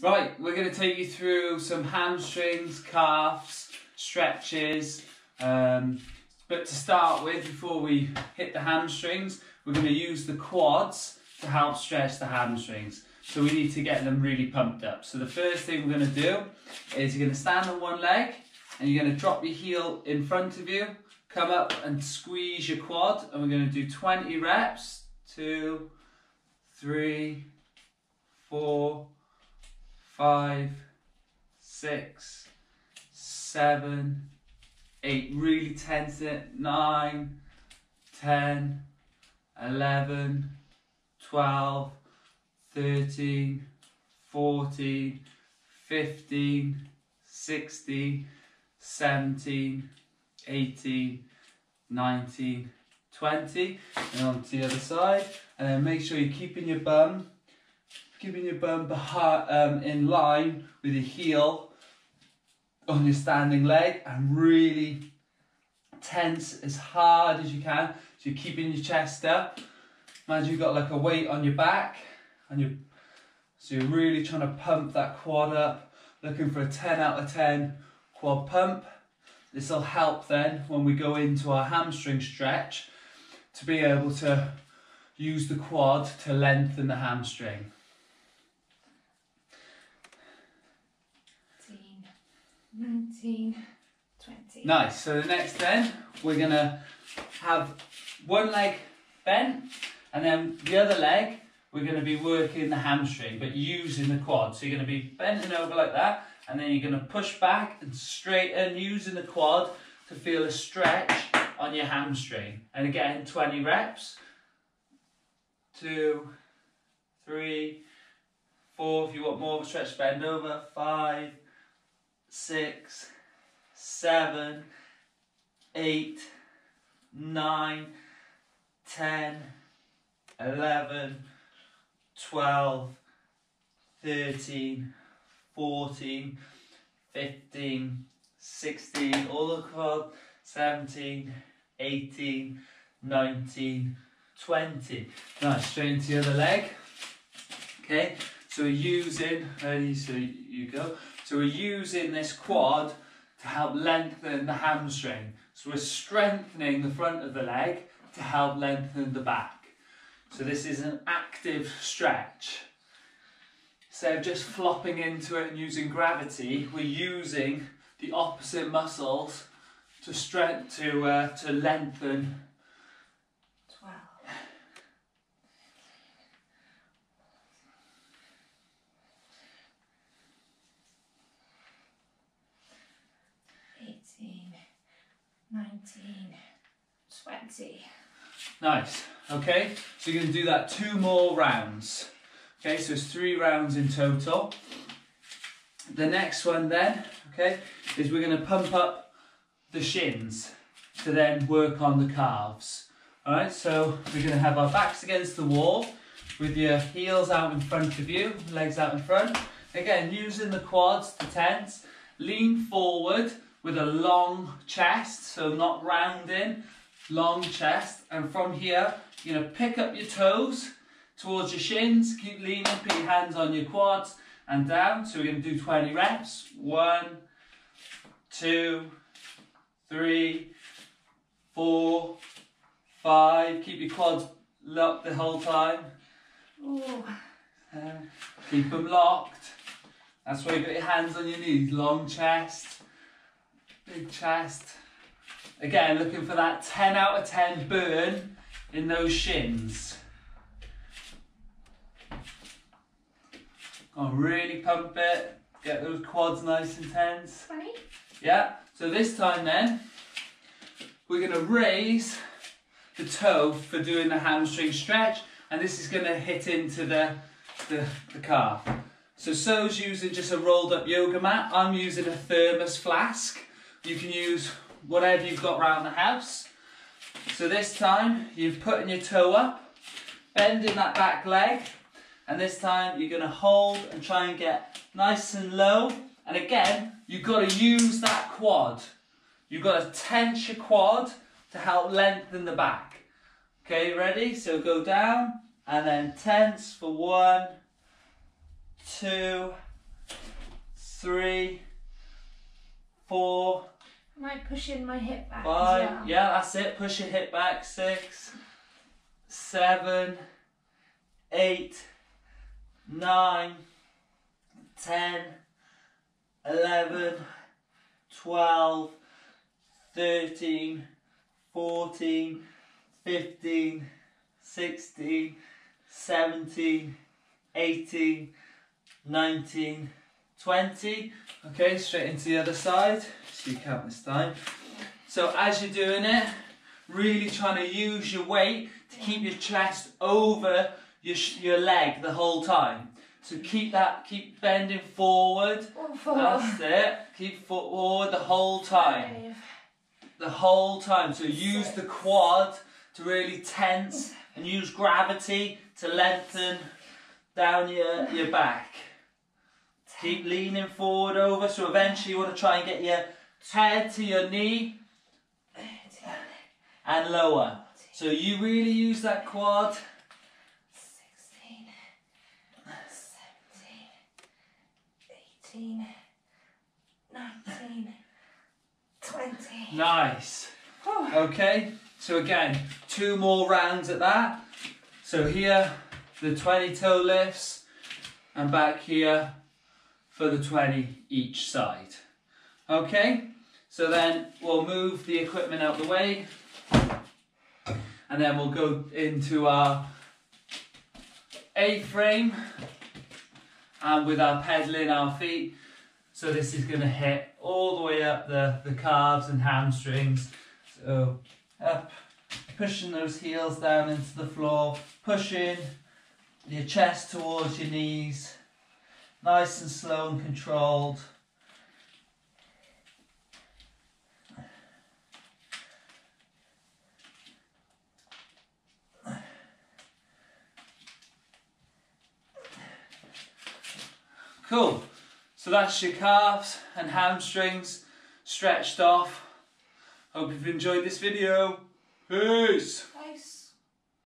Right, we're going to take you through some hamstrings, calves, stretches. But to start with, before we hit the hamstrings, we're going to use the quads to help stretch the hamstrings. So we need to get them really pumped up. So the first thing we're going to do is you're going to stand on one leg and you're going to drop your heel in front of you, come up and squeeze your quad, and we're going to do 20 reps. 2, 3, 4, 5, 6, 7, 8, really tense it, 9, 10, 11, 12, 13, 14, 15, 16, 17, 18, 19, 20, and on to the other side, and then make sure you're keeping your bum behind, in line with your heel on your standing leg, and really tense as hard as you can. So you're keeping your chest up. Imagine you've got like a weight on your back, so you're really trying to pump that quad up, looking for a 10 out of 10 quad pump. This will help then when we go into our hamstring stretch to be able to use the quad to lengthen the hamstring. 19, 20. Nice. So the next then, we're going to have one leg bent, and then the other leg, we're going to be working the hamstring, but using the quad. So you're going to be bending over like that, and then you're going to push back and straighten using the quad to feel a stretch on your hamstring. And again, 20 reps. 2, 3, 4. If you want more of a stretch, bend over. 5, 6, 7, 8, 9, 10, 11, 12, 13, 14, 15, 16, all the quad, 17, 18, 19, 20. Now straight into the other leg. Okay, so we're using, ready, so you go. So we're using this quad to help lengthen the hamstring. So we're strengthening the front of the leg to help lengthen the back. So this is an active stretch. Instead of just flopping into it and using gravity, we're using the opposite muscles to lengthen. 12. 18, 19, 20. Nice. Okay, so you're going to do that 2 more rounds. Okay, so it's 3 rounds in total. The next one then, okay, is we're going to pump up the shins to then work on the calves. All right, so we're going to have our backs against the wall with your heels out in front of you, legs out in front. Again, using the quads to tense. Lean forward with a long chest, so not rounding, long chest. And from here, you're going to pick up your toes towards your shins, keep leaning, put your hands on your quads and down. So we're going to do 20 reps. 1, 2, 3, 4, 5. Keep your quads locked the whole time. Ooh. Keep them locked. That's why you got your hands on your knees. Long chest, big chest. Again, looking for that 10 out of 10 burn in those shins. Go on, really pump it. Get those quads nice and tense. 20. Yeah, so this time then, we're going to raise the toe for doing the hamstring stretch, and this is going to hit into the calf. So So's using just a rolled up yoga mat. I'm using a thermos flask. You can use whatever you've got around the house. So this time, you're putting your toe up, bending that back leg, and this time you're going to hold and try and get nice and low. And again, you've got to use that quad. You've got to tense your quad to help lengthen the back. Okay, ready? So go down and then tense for 1, 2, 3, 4, I might push in my hip back 5, as well. yeah, that's it, push your hip back, 6, 7, 8, 9, 10, 11, 12, 13, 14, 15, 16, 17, 18, 19, 20. Okay, straight into the other side. So you count this time. So as you're doing it, really trying to use your weight to keep your chest over your leg the whole time. So keep bending forward. That's it. Keep forward the whole time. The whole time. So use the quad to really tense and use gravity to lengthen down your back. Keep leaning forward over, so eventually you want to try and get your head to your knee and lower. So you really use that quad. 16, 17, 18, 19, 20. Nice. Okay, so again, 2 more rounds at that. So here, the 20 toe lifts, and back here for the 20 each side. Okay, so then we'll move the equipment out the way, and then we'll go into our A-frame, and with our pedaling our feet. So this is going to hit all the way up the calves and hamstrings. So up, pushing those heels down into the floor, pushing your chest towards your knees, nice and slow and controlled. Cool. So that's your calves and hamstrings stretched off. Hope you've enjoyed this video. Peace.